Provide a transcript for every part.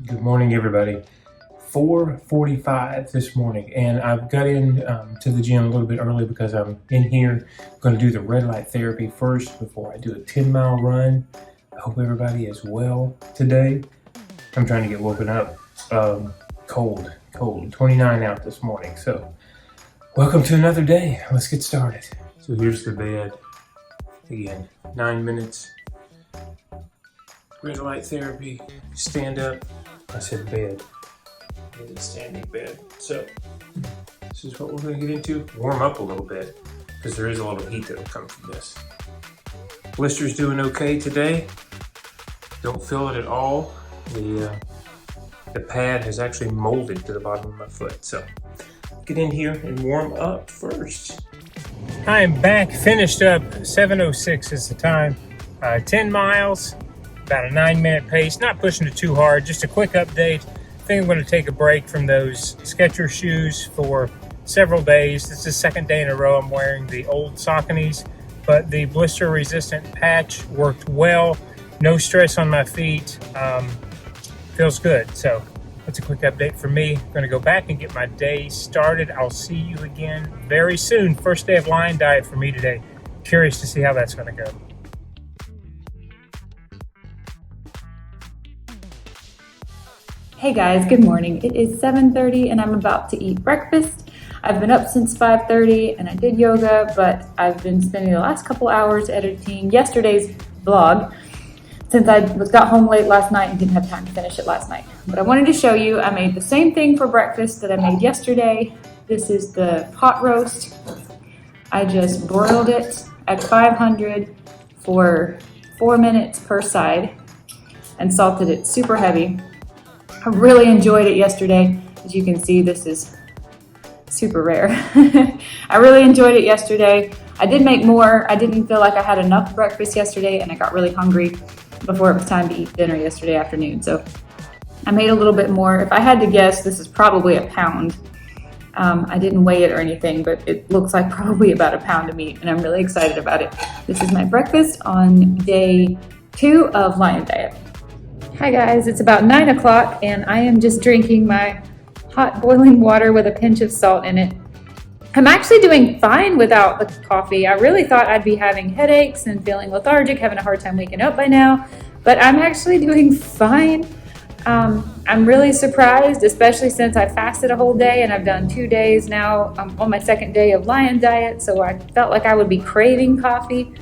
Good morning, everybody. 4:45 this morning, and I've got in to the gym a little bit early because I'm in here going to do the red light therapy first before I do a 10-mile run. I hope everybody is well today. I'm trying to get woken up. Cold, 29 out this morning. So, welcome to another day. Let's get started. So here's the bed. Again, 9 minutes. Red light therapy. Stand up. I said bed. It's a standing bed. So this is what we're going to get into. Warm up a little bit because there is a little heat that will come from this. Blister's doing okay today. Don't feel it at all. The pad has actually molded to the bottom of my foot. So get in here and warm up first. I'm back, finished up. 7:06 is the time. 10 miles. About a 9-minute pace, not pushing it too hard, just a quick update. I think I'm going to take a break from those Skechers shoes for several days. This is the second day in a row I'm wearing the old Sauconys, but the blister resistant patch worked well. No stress on my feet. Feels good. So that's a quick update for me. I'm going to go back and get my day started. I'll see you again very soon. First day of Lion Diet for me today. Curious to see how that's going to go. Hey guys, good morning. It is 7:30 and I'm about to eat breakfast. I've been up since 5:30 and I did yoga, but I've been spending the last couple hours editing yesterday's vlog since I got home late last night and didn't have time to finish it last night. But I wanted to show you, I made the same thing for breakfast that I made yesterday. This is the pot roast. I just broiled it at 500 for 4 minutes per side and salted it super heavy. I really enjoyed it yesterday. As you can see, this is super rare. I really enjoyed it yesterday. I did make more. I didn't feel like I had enough breakfast yesterday and I got really hungry before it was time to eat dinner yesterday afternoon. So I made a little bit more. If I had to guess, this is probably a pound. I didn't weigh it or anything, but it looks like probably about a pound of meat and I'm really excited about it. This is my breakfast on day 2 of Lion Diet. Hi guys, it's about 9 o'clock and I am just drinking my hot boiling water with a pinch of salt in it. I'm actually doing fine without the coffee. I really thought I'd be having headaches and feeling lethargic, having a hard time waking up by now, but I'm actually doing fine. I'm really surprised, especially since I fasted a whole day and I've done 2 days now. I'm on my second day of Lion Diet, so I felt like I would be craving coffee.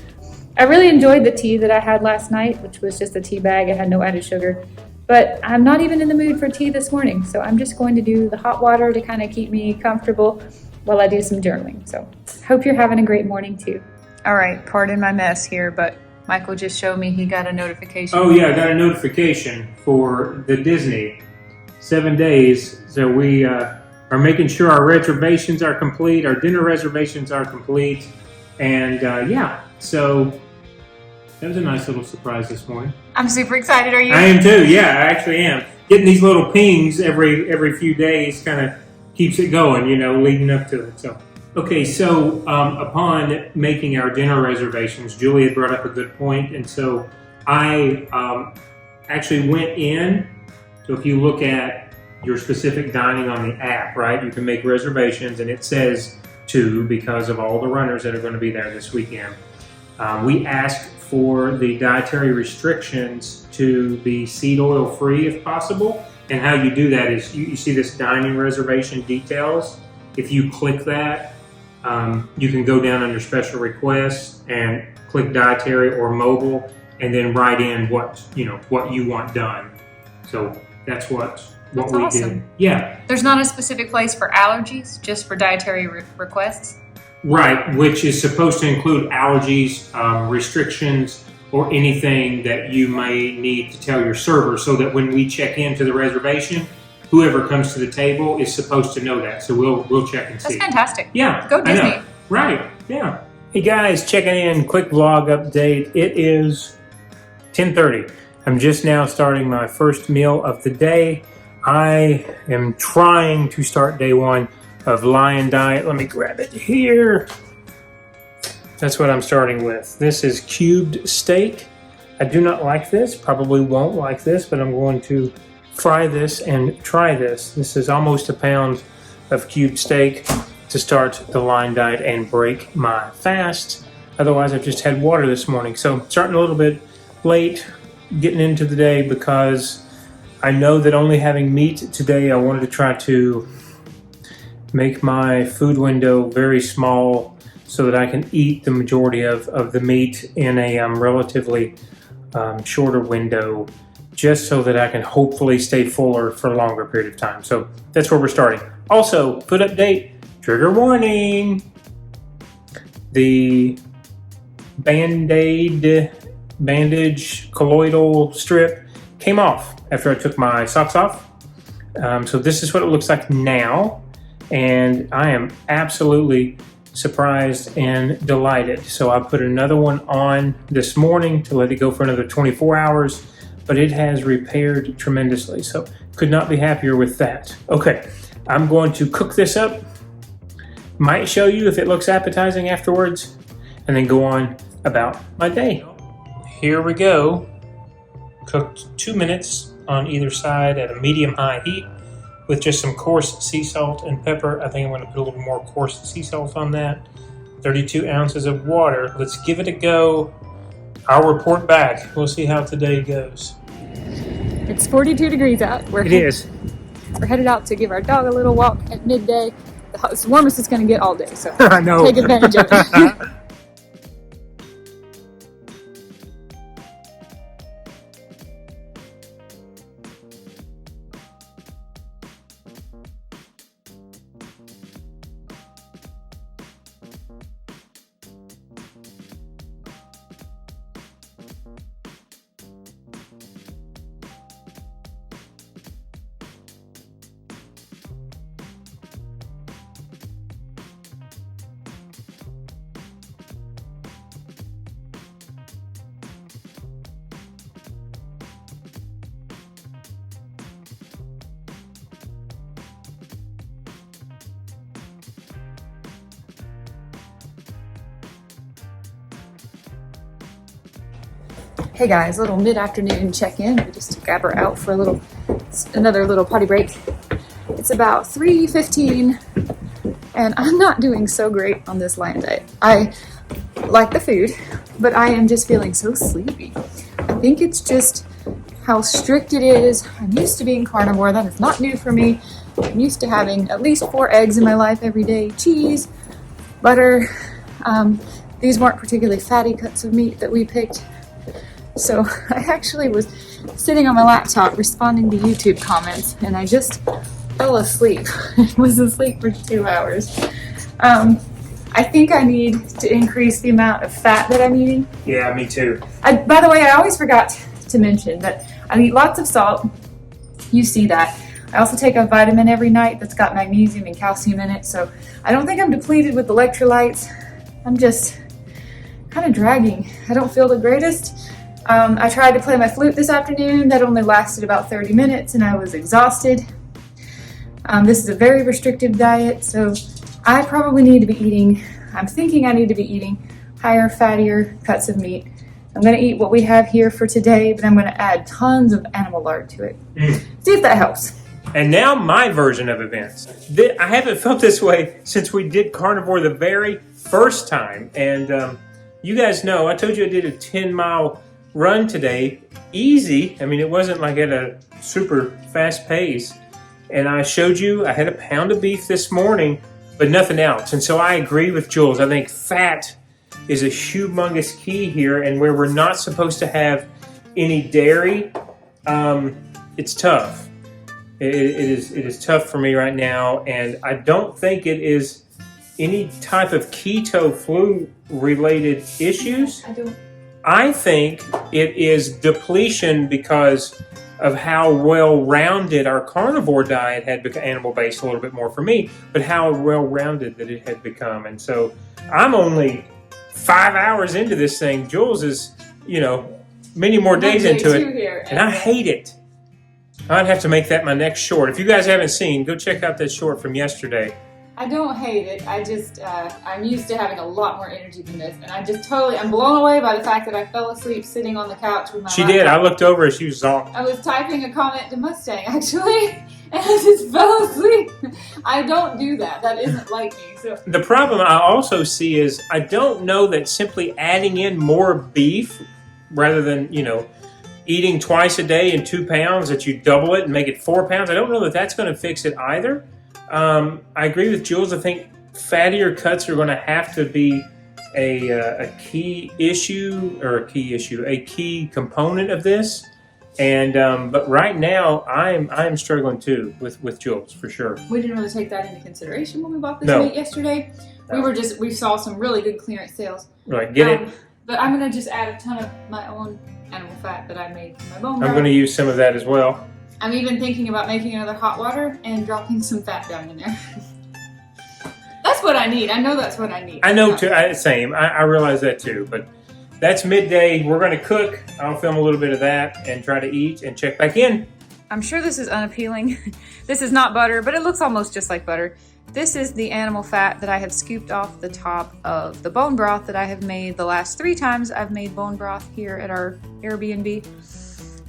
I really enjoyed the tea that I had last night, which was just a tea bag. It had no added sugar. But I'm not even in the mood for tea this morning, so I'm just going to do the hot water to kind of keep me comfortable while I do some journaling. So hope you're having a great morning too. All right, pardon my mess here, but Michael just showed me he got a notification. Oh yeah, I got a notification for the Disney 7 days. So we are making sure our reservations are complete, our dinner reservations are complete, and yeah. So that was a nice little surprise this morning. I'm super excited. Are you? I am too. Yeah, I actually am. Getting these little pings every few days kind of keeps it going, you know, leading up to it. So, okay. So upon making our dinner reservations, Julie had brought up a good point, and so I actually went in. So if you look at your specific dining on the app, right, you can make reservations, and it says to because of all the runners that are going to be there this weekend. We ask for the dietary restrictions to be seed oil free if possible. And how you do that is you see this dining reservation details. If you click that, you can go down under special requests and click dietary or mobile and then write in what you want done. So that's what we awesome. did. Yeah. There's not a specific place for allergies, just for dietary requests? Right, which is supposed to include allergies, restrictions, or anything that you may need to tell your server so that when we check into the reservation, whoever comes to the table is supposed to know that. So we'll check and see. That's fantastic. Yeah. Go Disney. Right, yeah. Hey guys, checking in, quick vlog update. It is 10:30. I'm just now starting my first meal of the day. I am trying to start day 1 of Lion Diet. Let me grab it here. That's what I'm starting with. This is cubed steak. I do not like this, probably won't like this, but I'm going to fry this and try this. This is almost a pound of cubed steak to start the Lion diet and break my fast. Otherwise, I've just had water this morning. So starting a little bit late, getting into the day because I know that only having meat today, I wanted to try to make my food window very small so that I can eat the majority of the meat in a relatively shorter window, just so that I can hopefully stay fuller for a longer period of time. So that's where we're starting. Also, food update, trigger warning. The bandage colloidal strip came off after I took my socks off. So this is what it looks like now. And I am absolutely surprised and delighted. So I put another one on this morning to let it go for another 24 hours, but it has repaired tremendously. So could not be happier with that. Okay, I'm going to cook this up. Might show you if it looks appetizing afterwards, and then go on about my day. Here we go. Cooked 2 minutes on either side at a medium-high heat with just some coarse sea salt and pepper. I think I'm going to put a little more coarse sea salt on that. 32 ounces of water. Let's give it a go. I'll report back. We'll see how today goes. It's 42 degrees out. We're headed out to give our dog a little walk at midday. It's the warmest it's going to get all day, so I know. take advantage of it. Hey guys, little mid-afternoon check-in. We just took Gabber out for another little potty break. It's about 3:15 and I'm not doing so great on this Lion diet. I like the food, but I am just feeling so sleepy. I think it's just how strict it is. I'm used to being carnivore. That is not new for me. I'm used to having at least 4 eggs in my life every day, cheese, butter. These weren't particularly fatty cuts of meat that we picked. So I actually was sitting on my laptop responding to YouTube comments and I just fell asleep. I was asleep for 2 hours. I think I need to increase the amount of fat that I'm eating. Yeah, me too. By the way, I always forgot to mention that I eat lots of salt. You see that. I also take a vitamin every night that's got magnesium and calcium in it. So I don't think I'm depleted with electrolytes. I'm just kind of dragging. I don't feel the greatest. I tried to play my flute this afternoon. That only lasted about 30 minutes and I was exhausted. This is a very restrictive diet, so I probably need to be eating, I'm thinking I need to be eating higher, fattier cuts of meat. I'm going to eat what we have here for today, but I'm going to add tons of animal lard to it. See if that helps. And now my version of events. I haven't felt this way since we did carnivore the very first time. And you guys know, I told you I did a 10-mile run today. Easy. I mean, it wasn't like at a super fast pace. And I showed you I had a pound of beef this morning, but nothing else. And so I agree with Jules. I think fat is a humongous key here. And where we're not supposed to have any dairy, it's tough. It is tough for me right now, and I don't think it is any type of keto flu related issues. I think it is depletion because of how well-rounded our carnivore diet had become, animal-based a little bit more for me, but how well-rounded that it had become. And so I'm only 5 hours into this thing. Jules is, many more days into it, and I hate it. I'd have to make that my next short. If you guys haven't seen, go check out that short from yesterday. I don't hate it. I just, I'm used to having a lot more energy than this. And I'm blown away by the fact that I fell asleep sitting on the couch with my She laptop. did. I looked over as she was on. I was typing a comment to Mustang, actually, and I just fell asleep. I don't do that. That isn't like me. So The problem I also see is I don't know that simply adding in more beef rather than, eating twice a day in 2 pounds, that you double it and make it 4 pounds. I don't know that that's going to fix it either. I agree with Jules. I think fattier cuts are going to have to be a key component of this. And but right now, I'm struggling too with Jules for sure. we didn't really take that into consideration when we bought this No. meat yesterday. No. We saw some really good clearance sales. Right, get it. But I'm going to just add a ton of my own animal fat that I made from my bone I'm broth. going to use some of that as well. I'm even thinking about making another hot water and dropping some fat down in there. That's what I need. I know that's what I need. I know too. Same. I realize that too. But that's midday. We're going to cook. I'll film a little bit of that and try to eat and check back in. I'm sure this is unappealing. This is not butter, but it looks almost just like butter. This is the animal fat that I have scooped off the top of the bone broth that I have made the last 3 times I've made bone broth here at our Airbnb.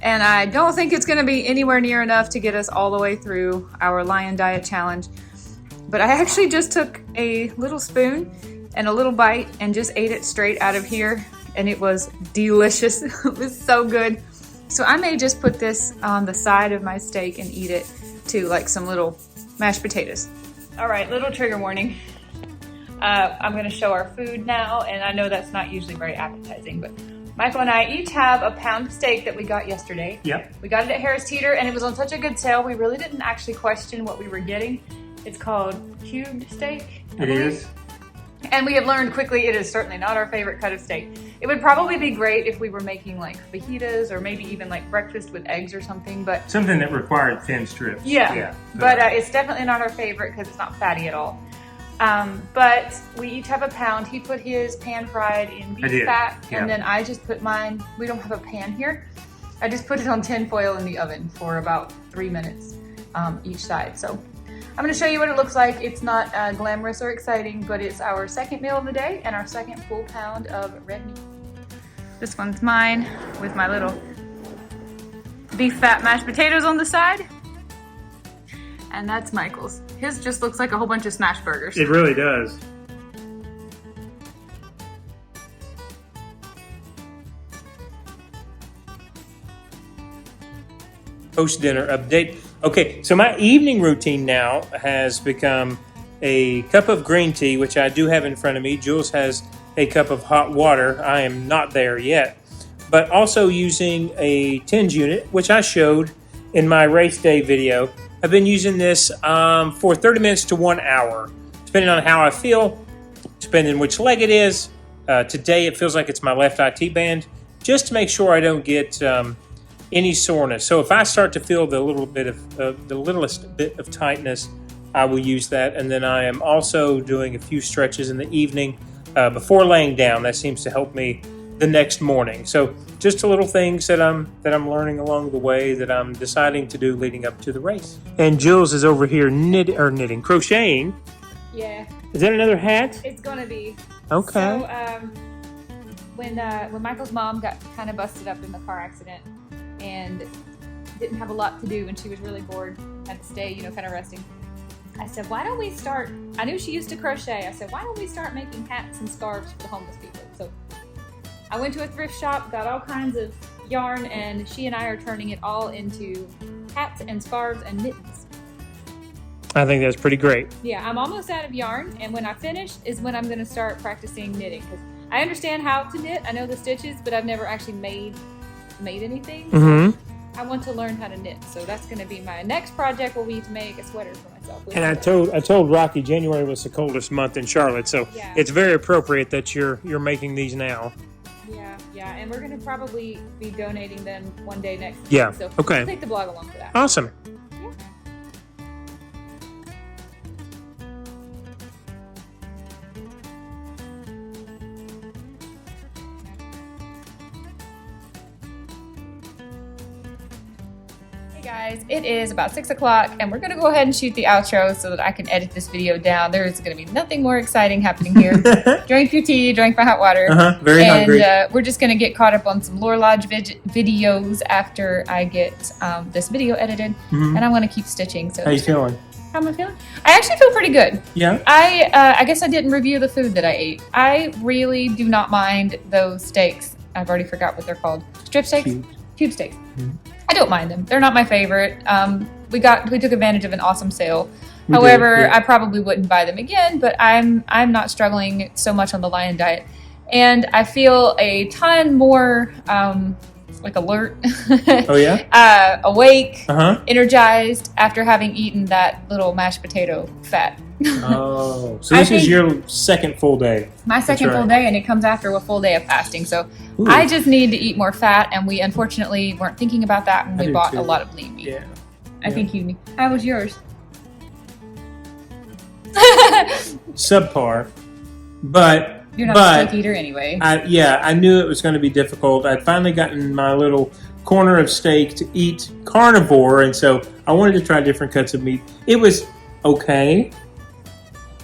And I don't think it's gonna be anywhere near enough to get us all the way through our Lion Diet Challenge. But I actually just took a little spoon and a little bite and just ate it straight out of here. And it was delicious. It was so good. So I may just put this on the side of my steak and eat it too, like some little mashed potatoes. All right, little trigger warning. I'm gonna show our food now, and I know that's not usually very appetizing, but Michael and I each have a pound of steak that we got yesterday. Yep. We got it at Harris Teeter, and it was on such a good sale, we really didn't actually question what we were getting. It's called cubed steak. It is. And we have learned quickly it is certainly not our favorite cut of steak. It would probably be great if we were making like fajitas or maybe even like breakfast with eggs or something, but Something that required thin strips. yeah. But it's definitely not our favorite because it's not fatty at all. But we each have a pound. He put his pan fried in beef fat, yeah. and then I just put mine. We don't have a pan here. I just put it on tin foil in the oven for about 3 minutes each side. So I'm going to show you what it looks like. It's not glamorous or exciting, but it's our second meal of the day and our second full pound of red meat. This one's mine with my little beef fat mashed potatoes on the side. And that's Michael's. His just looks like a whole bunch of smash burgers. It really does. Post-dinner update. Okay, so my evening routine now has become a cup of green tea, which I do have in front of me. Jules has a cup of hot water. I am not there yet. But also using a TENS unit, which I showed in my race day video. I've been using this for 30 minutes to 1 hour, depending on how I feel, depending on which leg it is. Today it feels like it's my left IT band, just to make sure I don't get any soreness. So if I start to feel the littlest bit of tightness, I will use that. And then I am also doing a few stretches in the evening before laying down. That seems to help me the next morning. So just a little things that I'm learning along the way that I'm deciding to do leading up to the race. And Jules is over here crocheting. Yeah, Is that another hat? it's gonna be. Okay. So when Michael's mom got kind of busted up in the car accident and didn't have a lot to do and she was really bored, had to stay, kind of resting. I said, why don't we start, I knew she used to crochet. I said, why don't we start making hats and scarves for the homeless people? So I went to a thrift shop, got all kinds of yarn, and she and I are turning it all into hats and scarves and mittens. I think that's pretty great. Yeah, I'm almost out of yarn, and when I finish is when I'm going to start practicing knitting. Because I understand how to knit, I know the stitches, but I've never actually made anything. Mm-hmm. I want to learn how to knit, so that's going to be my next project. Will be to make a sweater for myself. And I told Rocky January was the coldest month in Charlotte, so Yeah. it's very appropriate that you're making these now. Yeah, and we're going to probably be donating them one day next week. Yeah, So okay. we'll take the blog along for that. Awesome. Hey guys, it is about 6 o'clock and we're gonna go ahead and shoot the outro so that I can edit this video down. There is gonna be nothing more exciting happening here. Drank your tea, drank my hot water. Very hungry. And we're just gonna get caught up on some Lore Lodge videos after I get this video edited. And I'm gonna keep stitching. So how you feeling? How am I feeling? I actually feel pretty good. Yeah. I guess I didn't review the food that I ate. I really do not mind those steaks. I've already forgot what they're called. Strip steaks? Cube steaks. I don't mind them. They're not my favorite. We took advantage of an awesome sale. However, I probably wouldn't buy them again, but I'm not struggling so much on the lion diet. And I feel a ton more like alert. Oh yeah? Awake, energized after having eaten that little mashed potato fat. Oh, so this is your second full day. My second full day, and it comes after a full day of fasting. So I just need to eat more fat, and we unfortunately weren't thinking about that when we bought a lot of lean meat. Yeah. I think you. How was yours? Subpar, but you're not a steak eater anyway. I knew it was going to be difficult. I'd finally gotten my little corner of steak to eat carnivore, and so I wanted to try different cuts of meat. It was okay.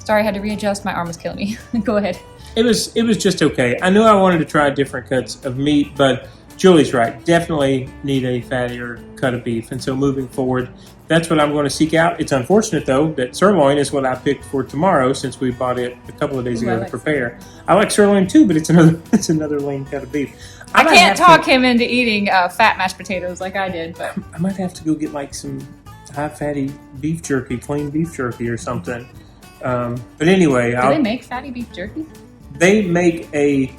Sorry, I had to readjust. My arm was killing me. Go ahead. It was just okay. I knew I wanted to try different cuts of meat, but Julie's right. Definitely need a fattier cut of beef, and so moving forward, that's what I'm going to seek out. It's unfortunate, though, that sirloin is what I picked for tomorrow since we bought it a couple of days ago to prepare. I like sirloin, too, but it's another lean cut of beef. I can't talk him into eating fat mashed potatoes like I did, but I might have to go get like some high-fatty beef jerky, clean beef jerky or something. But anyway, do they make fatty beef jerky? They make a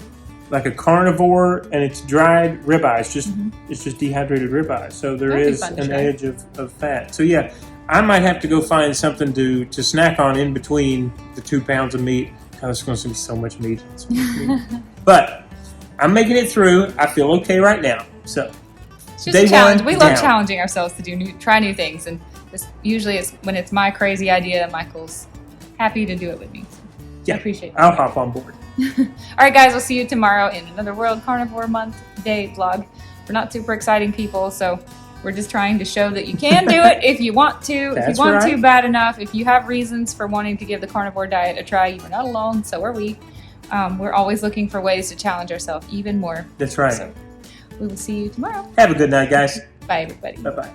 carnivore, and it's dried ribeye. It's just dehydrated ribeye. So there is an edge of fat. So yeah, I might have to go find something to snack on in between the 2 pounds of meat. God, it's going to be so much meat. But I'm making it through. I feel okay right now. So it's just a challenge. We love challenging ourselves to try new things, and usually it's when it's my crazy idea. Michael's happy to do it with me. So yeah, I appreciate that. I'll hop on board. All right, guys, we'll see you tomorrow in another World Carnivore Month Day vlog. We're not super exciting people, so we're just trying to show that you can do it if you want to. If you want to bad enough, if you have reasons for wanting to give the carnivore diet a try, you are not alone, so are we. We're always looking for ways to challenge ourselves even more. That's right. So we will see you tomorrow. Have a good night, guys. Bye, everybody. Bye-bye.